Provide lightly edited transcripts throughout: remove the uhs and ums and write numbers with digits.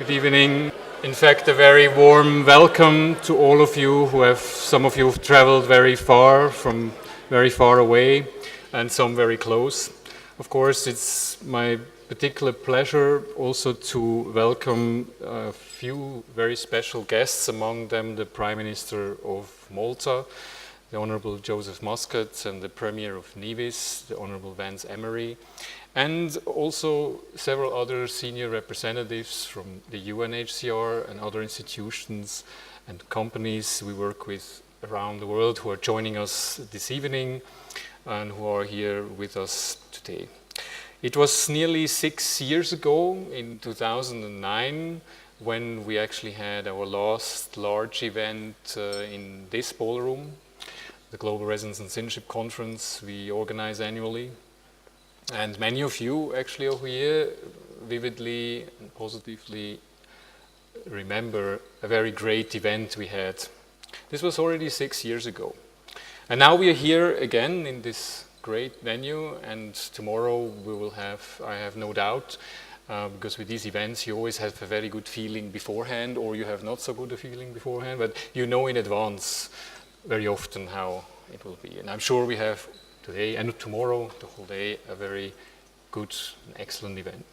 Good evening. In fact, a very warm welcome to all of you some of you have traveled very far, from very far away, and some very close. Of course, it's my particular pleasure also to welcome a few very special guests, among them the Prime Minister of Malta, the Honorable Joseph Muscat, and the Premier of Nevis, the Honorable Vance Emery, and also several other senior representatives from the UNHCR and other institutions and companies we work with around the world who are joining us this evening and who are here with us today. It was nearly 6 years ago, in 2009, when we actually had our last large event in this ballroom, the Global Residence and Citizenship Conference we organize annually. And many of you actually over here vividly and positively remember a very great event we had. This was already 6 years ago. And now we are here again in this great venue, and tomorrow we will have, I have no doubt, because with these events you always have a very good feeling beforehand, or you have not so good a feeling beforehand, but you know in advance very often how it will be. And I'm sure we have today and tomorrow, the whole day, a very good and excellent event.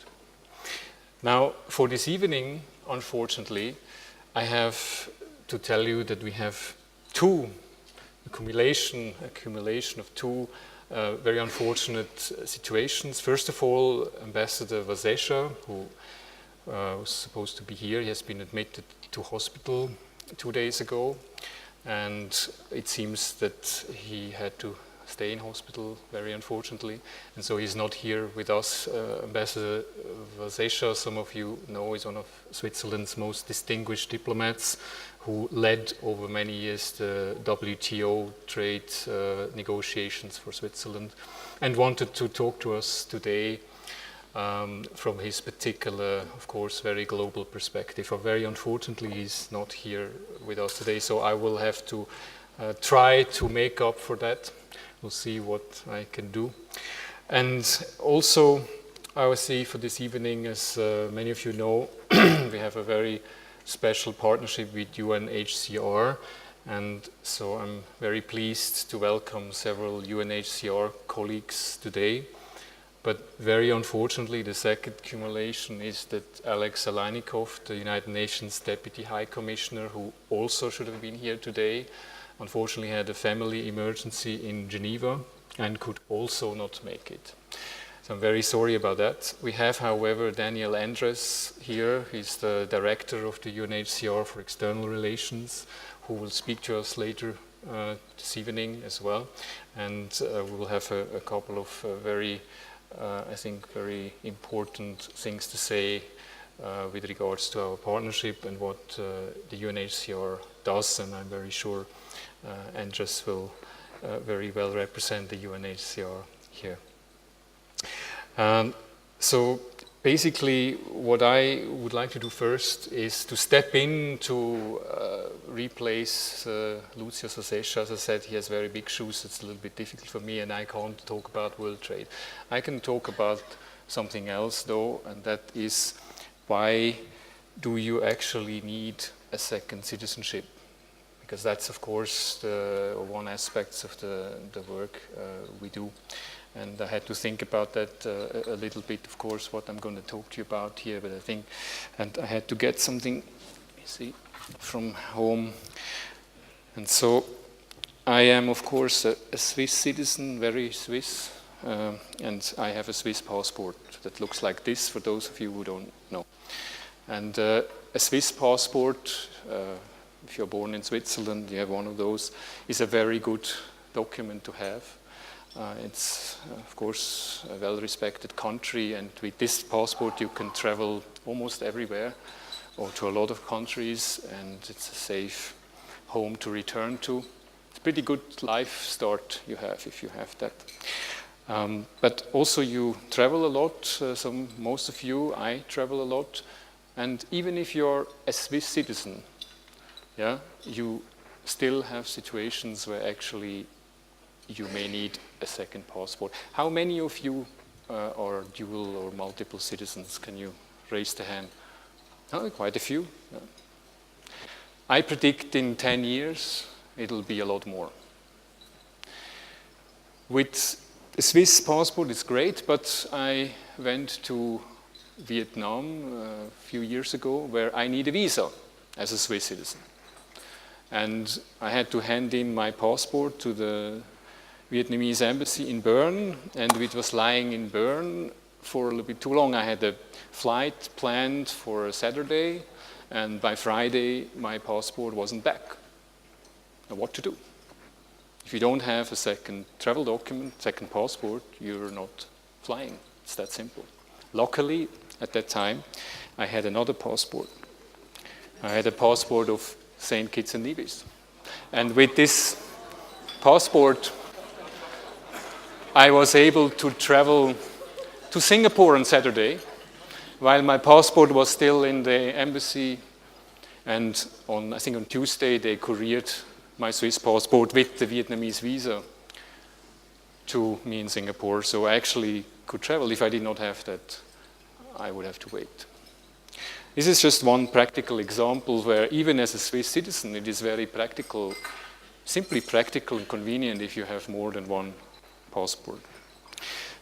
Now, for this evening, unfortunately, I have to tell you that we have accumulation of two very unfortunate situations. First of all, Ambassador Vasesha, who was supposed to be here, he has been admitted to hospital 2 days ago, and it seems that he had to stay in hospital, very unfortunately, and so he's not here with us. Ambassador Vasesha, some of you know, is one of Switzerland's most distinguished diplomats who led over many years the WTO trade negotiations for Switzerland, and wanted to talk to us today from his particular, of course, very global perspective. Very unfortunately, he's not here with us today, so I will have to try to make up for that. We'll see what I can do. And also, I will see for this evening, as many of you know, we have a very special partnership with UNHCR, and so I'm very pleased to welcome several UNHCR colleagues today. But very unfortunately, the second accumulation is that Alex Alainikov, the United Nations Deputy High Commissioner, who also should have been here today, unfortunately had a family emergency in Geneva and could also not make it. So I'm very sorry about that. We have, however, Daniel Andres here. He's the director of the UNHCR for External Relations, who will speak to us later this evening as well. And we will have a couple of very, I think, very important things to say with regards to our partnership and what the UNHCR does, and I'm very sure Andres will very well represent the UNHCR here. So basically what I would like to do first is to step in to replace Lucius Vasesha. As I said, he has very big shoes. It's a little bit difficult for me, and I can't talk about world trade. I can talk about something else though, and that is, why do you actually need a second citizenship? Because that's, of course, one aspect of the work we do. And I had to think about that a little bit, of course, what I'm going to talk to you about here. But I think, and I had to get something, you see, from home. And so I am, of course, a Swiss citizen, very Swiss, and I have a Swiss passport that looks like this, for those of you who don't know. And a Swiss passport, if you're born in Switzerland, you have one of those, is a very good document to have. It's, of course, a well-respected country, and with this passport you can travel almost everywhere, or to a lot of countries, and it's a safe home to return to. It's a pretty good life start you have if you have that. But also you travel a lot, most of you, I travel a lot, and even if you're a Swiss citizen, yeah, you still have situations where actually you may need a second passport. How many of you are dual or multiple citizens? Can you raise the hand? Oh, quite a few. Yeah. I predict in 10 years it'll be a lot more. With the Swiss passport, it's great, but I went to Vietnam a few years ago where I need a visa as a Swiss citizen. And I had to hand in my passport to the Vietnamese embassy in Bern, and it was lying in Bern for a little bit too long. I had a flight planned for a Saturday, and by Friday my passport wasn't back. Now what to do? If you don't have a second travel document, second passport, you're not flying. It's that simple. Luckily, at that time, I had another passport. I had a passport of St. Kitts and Nevis. And with this passport, I was able to travel to Singapore on Saturday, while my passport was still in the embassy. And I think on Tuesday, they couriered my Swiss passport with the Vietnamese visa to me in Singapore. So I actually could travel. If I did not have that, I would have to wait. This is just one practical example where even as a Swiss citizen, it is very practical, simply practical and convenient if you have more than one passport.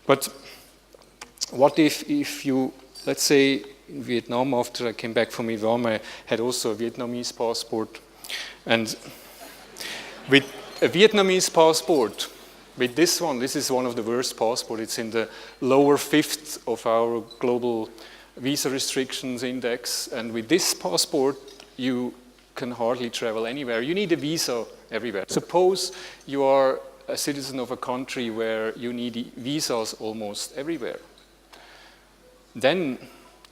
But what if you, let's say in Vietnam, after I came back from Vietnam, I had also a Vietnamese passport. And with a Vietnamese passport, with this one, this is one of the worst passports. It's in the lower fifth of our global visa restrictions index. And with this passport, you can hardly travel anywhere. You need a visa everywhere. Suppose you are a citizen of a country where you need visas almost everywhere. Then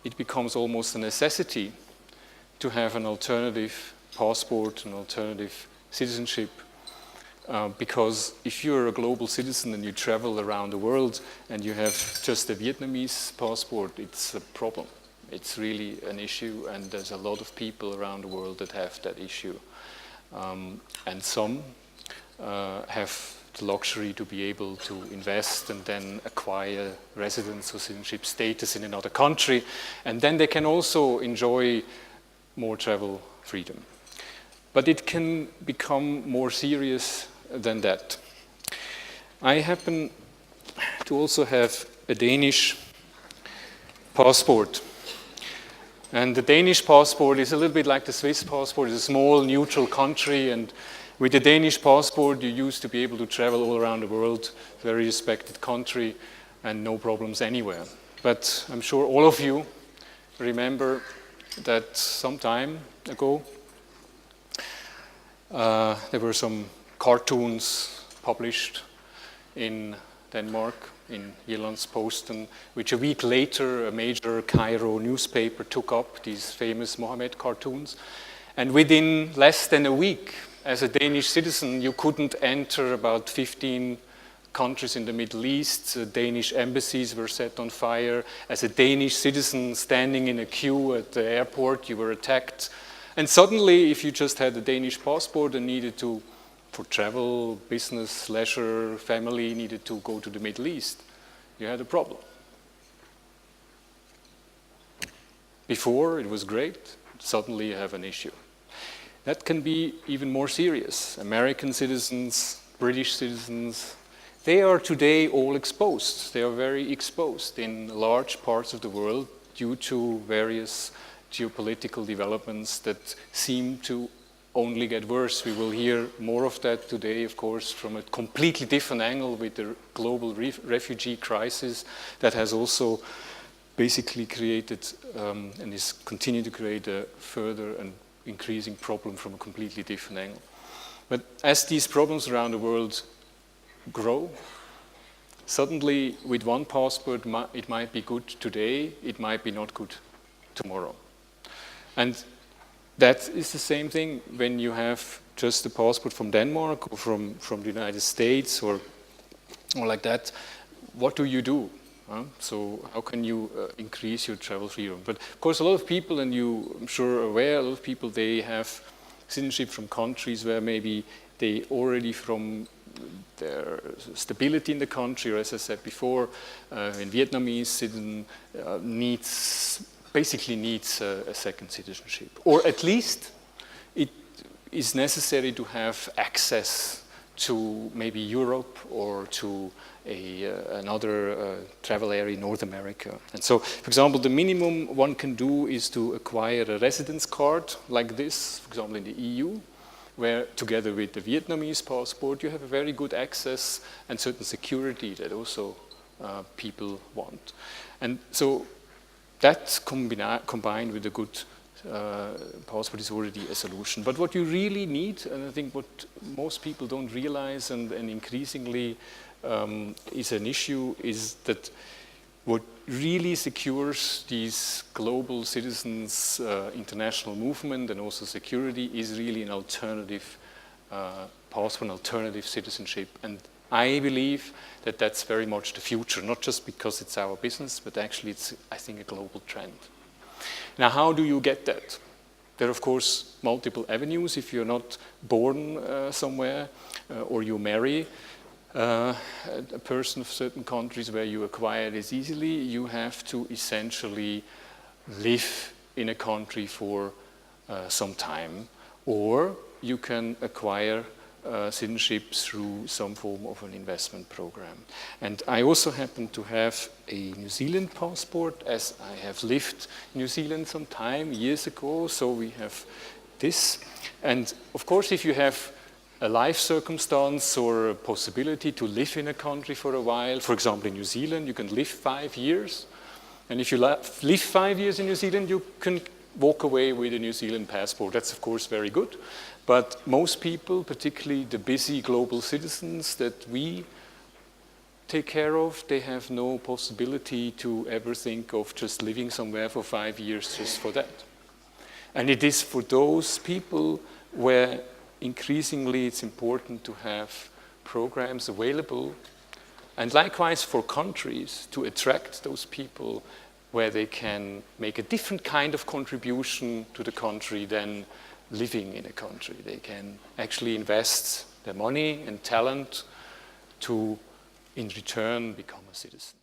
it becomes almost a necessity to have an alternative passport, an alternative citizenship. Because if you're a global citizen and you travel around the world and you have just a Vietnamese passport, it's a problem. It's really an issue, and there's a lot of people around the world that have that issue. And some have the luxury to be able to invest and then acquire residence or citizenship status in another country, and then they can also enjoy more travel freedom. But it can become more serious than that. I happen to also have a Danish passport. And the Danish passport is a little bit like the Swiss passport. It's a small, neutral country, and with the Danish passport, you used to be able to travel all around the world, very respected country, and no problems anywhere. But I'm sure all of you remember that some time ago, there were some cartoons published in Denmark, in Jyllands-Posten, which a week later a major Cairo newspaper took up, these famous Mohammed cartoons. And within less than a week, as a Danish citizen, you couldn't enter about 15 countries in the Middle East. Danish embassies were set on fire. As a Danish citizen standing in a queue at the airport, you were attacked. And suddenly, if you just had a Danish passport and needed to, for travel, business, leisure, family, needed to go to the Middle East, you had a problem. Before, it was great. Suddenly, you have an issue. That can be even more serious. American citizens, British citizens, they are today all exposed. They are very exposed in large parts of the world due to various geopolitical developments that seem to only get worse. We will hear more of that today, of course, from a completely different angle with the global refugee crisis that has also basically created and is continuing to create a further and increasing problem from a completely different angle. But as these problems around the world grow, suddenly with one passport it might be good today, it might be not good tomorrow. And that is the same thing when you have just a passport from Denmark or from the United States or like that. What do you do? So how can you increase your travel freedom? But of course, a lot of people, and I'm sure are aware, a lot of people, they have citizenship from countries where maybe they already from their stability in the country, or as I said before, in Vietnamese citizen needs basically needs a second citizenship, or at least it is necessary to have access to maybe Europe or to another travel area in North America. And so, for example, the minimum one can do is to acquire a residence card like this, for example, in the EU, where together with the Vietnamese passport, you have a very good access and certain security that also people want. And so that combined with a good passport is already a solution. But what you really need, and I think what most people don't realize and increasingly is an issue, is that what really secures these global citizens' international movement and also security is really an alternative passport, an alternative citizenship. And I believe that that's very much the future, not just because it's our business, but actually it's, I think, a global trend. Now, how do you get that? There are, of course, multiple avenues. If you're not born somewhere or you marry a person of certain countries where you acquire this easily, you have to essentially live in a country for some time, or you can acquire citizenship through some form of an investment program. And I also happen to have a New Zealand passport, as I have lived in New Zealand some time, years ago, so we have this. And of course, if you have a life circumstance or a possibility to live in a country for a while, for example, in New Zealand, you can live 5 years. And if you live 5 years in New Zealand, you can walk away with a New Zealand passport. That's, of course, very good. But most people, particularly the busy global citizens that we take care of, they have no possibility to ever think of just living somewhere for 5 years just for that. And it is for those people where increasingly it's important to have programs available, and likewise for countries to attract those people where they can make a different kind of contribution to the country than living in a country. They can actually invest their money and talent to, in return, become a citizen.